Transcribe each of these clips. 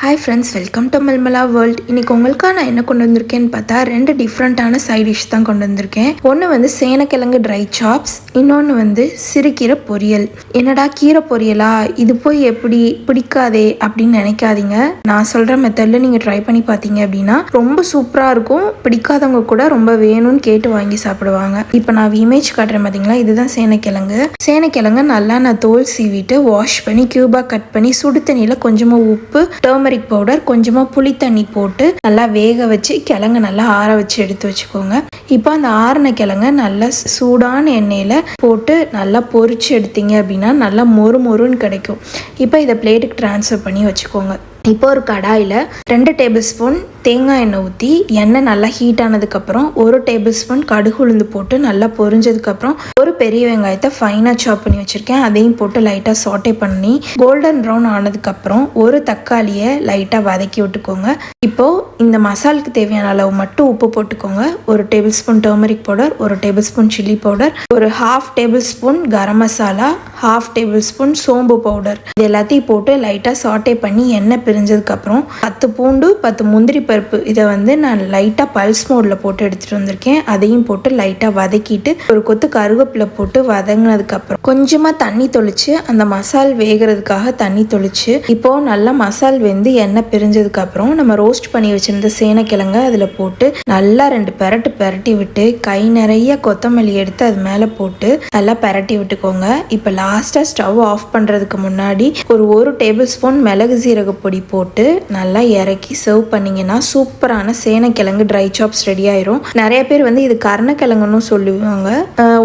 Hi friends, welcome to Malmala world. இன்னைக்கு உங்களுக்காக நான் என்ன கொண்டு வந்திருக்கேன்னு பார்த்தா 2 டிஃப்ரெண்ட்டான சைட் டிஷ் தான் கொண்டு வந்திருக்கேன். ஒன்று வந்து சேனக்கிழங்கு ட்ரை சாப்ஸ், இன்னொன்று வந்து சிறுகீரை பொரியல். என்னடா கீரை பொரியலா, இது போய் எப்படி பிடிக்காதே அப்படின்னு நினைக்காதீங்க. நான் சொல்கிற மெத்தடில் நீங்கள் ட்ரை பண்ணி பார்த்தீங்க அப்படின்னா ரொம்ப சூப்பராக இருக்கும். பிடிக்காதவங்க கூட ரொம்ப வேணும்னு கேட்டு வாங்கி சாப்பிடுவாங்க. இப்போ நான் இமேஜ் காட்டுறேன் பார்த்தீங்களா, இதுதான் சேனக்கிழங்கு. சேனக்கிழங்கு நல்லா நான் தோல் சீவிட்டு வாஷ் பண்ணி க்யூபாக கட் பண்ணி சுடு தண்ணியில் கொஞ்சமாக உப்பு, டர்மரிக் பவுடர், கொஞ்சமாக புளி தண்ணி போட்டு நல்லா வேக வச்சு கிழங்கு நல்லா ஆற வச்சு எடுத்து வச்சுக்கோங்க. இப்போ அந்த ஆறின கிழங்க நல்லா சூடான எண்ணெயில் போட்டு நல்லா பொரிச்சு எடுத்தீங்க அப்படின்னா நல்லா மொறு மொறுன்னு கிடைக்கும். இப்போ இதை பிளேட்டுக்கு ட்ரான்ஸ்ஃபர் பண்ணி வச்சுக்கோங்க. இப்போ ஒரு கடாயில் 2 டேபிள் ஸ்பூன் தேங்காய் எண்ணெய் ஊற்றி எண்ணெய் நல்லா ஹீட் ஆனதுக்கப்புறம் 1 டேபிள் ஸ்பூன் கடுகு உளுந்து போட்டு நல்லா பொரிஞ்சதுக்கப்புறம் ஒரு பெரிய வெங்காயத்தை ஃபைனாக சாப் பண்ணி வச்சுருக்கேன். அதையும் போட்டு லைட்டாக சாட்டே பண்ணி கோல்டன் ப்ரௌன் ஆனதுக்கப்புறம் ஒரு தக்காளியை லைட்டாக வதக்கி விட்டுக்கோங்க. இப்போது இந்த மசாலுக்கு தேவையான அளவு மட்டும் உப்பு போட்டுக்கோங்க. 1 table spoon turmeric powder, 1 table spoon chilli powder, ஒரு 1/2 table spoon garam masala, 1/2 table spoon சோம்பு பவுடர், இது எல்லாத்தையும் போட்டு லைட்டாக சாட்டே பண்ணி எண்ணெய் பிரிஞ்சதுக்கப்புறம் 10 பூண்டு 10 முந்திரி பருப்பு இதை வந்து நான் லைட்டாக பல்ஸ் மோடில் போட்டு எடுத்துகிட்டு வந்திருக்கேன். அதையும் போட்டு லைட்டாக வதக்கிட்டு ஒரு கொத்து கருவேப்பிலை போட்டு வதங்கினதுக்கப்புறம் கொஞ்சமாக தண்ணி தொளிச்சு அந்த மசால் வேகிறதுக்காக தண்ணி தொளிச்சு இப்போது நல்லா மசால் வெந்து எண்ணெய் பிரிஞ்சதுக்கப்புறம் நம்ம ரோஸ்ட் பண்ணி வச்சுருந்த சேனக்கிழங்க அதில் போட்டு நல்லா 2 பெரட்டி விட்டு கை நிறைய கொத்தமல்லி எடுத்து அது மேலே போட்டு நல்லா பெரட்டி விட்டுக்கோங்க. இப்போ லாஸ்ட்டாக ஸ்டவ் ஆஃப் பண்ணுறதுக்கு முன்னாடி ஒரு டேபிள் ஸ்பூன் மிளகு சீரக பொடி போட்டு நல்லா இறக்கி சர்வ் பண்ணிங்கன்னா சூப்பரான சேனக்கிழங்கு ட்ரை சாப்ஸ் ரெடி ஆயிரும். நிறைய பேர் வந்து இது கருணக்கிழங்குன்னு சொல்லுவாங்க.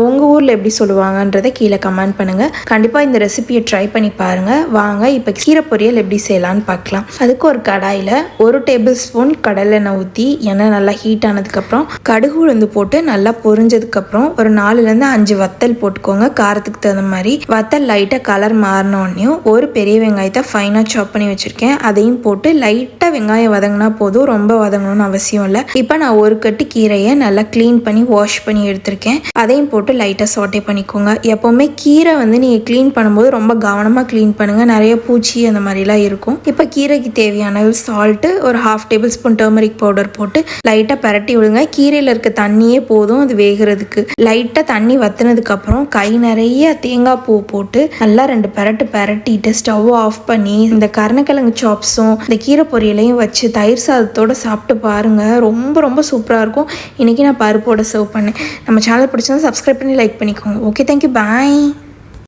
உங்கள் ஊரில் எப்படி சொல்லுவாங்கன்றதை கீழே கமெண்ட் பண்ணுங்கள். கண்டிப்பாக இந்த ரெசிபியை ட்ரை பண்ணி பாருங்கள். வாங்க இப்போ கீரை பொரியல் எப்படி செய்யலான்னு பார்க்கலாம். அதுக்கு ஒரு கடாயில் 1 டேபிள் ஸ்பூன் கடலெண்ணெய் ஊற்றி எண்ணெய் நல்லா ஹீட் ஆனதுக்கப்புறம் கடுகு உளுந்து போட்டு நல்லா பொரிஞ்சதுக்கப்புறம் ஒரு 4லேருந்து 5 வத்தல் போட்டுக்கோங்க. காரத்துக்கு தகுந்த மாதிரி வத்தல் லைட்டாக கலர் மாறினோடனையும் ஒரு பெரிய வெங்காயத்தை ஃபைனாக சாப் பண்ணி வச்சுருக்கேன். அதையும் போட்டு லைட்டாக வெங்காயம் வதங்கினா போதும், ரொம்ப வதங்கணும்னு அவசியம் இல்லை. இப்போ நான் ஒரு கட்டு கீரையை நல்லா க்ளீன் பண்ணி வாஷ் பண்ணி எடுத்திருக்கேன். அதையும் போட்டு லைட்டாக சாட்டே பண்ணிக்கோங்க. எப்போவுமே கீரை வந்து நீங்கள் க்ளீன் பண்ணும்போது ரொம்ப கவனமாக க்ளீன் பண்ணுங்கள், நிறைய பூச்சி அந்த மாதிரிலாம் இருக்கும். இப்போ கீரைக்கு தேவையான சால்ட்டு, ஒரு 1/2 டேபிள் ஸ்பூன் டர்மரிக் பவுடர் போட்டு லைட்டாக பரட்டி விடுங்க. கீரையில் இருக்க தண்ணியே போதும் அது வேகிறதுக்கு. லைட்டாக தண்ணி வற்றினதுக்கப்புறம் கை நிறைய தேங்காய் பூ போட்டு நல்லா 2 பரட்டிட்டு ஸ்டவ் ஆஃப் பண்ணி இந்த கருணக்கிழங்கு சாப்ஸும் இந்த கீரை பொரியலையும் வச்சு தயிர் சாதத்தோடு சாப்பிட்டு பாருங்கள். ரொம்ப ரொம்ப சூப்பராக இருக்கும். இன்றைக்கி நான் பருப்போடு சர்வ் பண்ணேன். நம்ம சேனல் பிடிச்சா சப்ஸ்கிரைப் பண்ணி லைக் பண்ணிக்கோங்க. ஓகே, தேங்க்யூ, பாய்.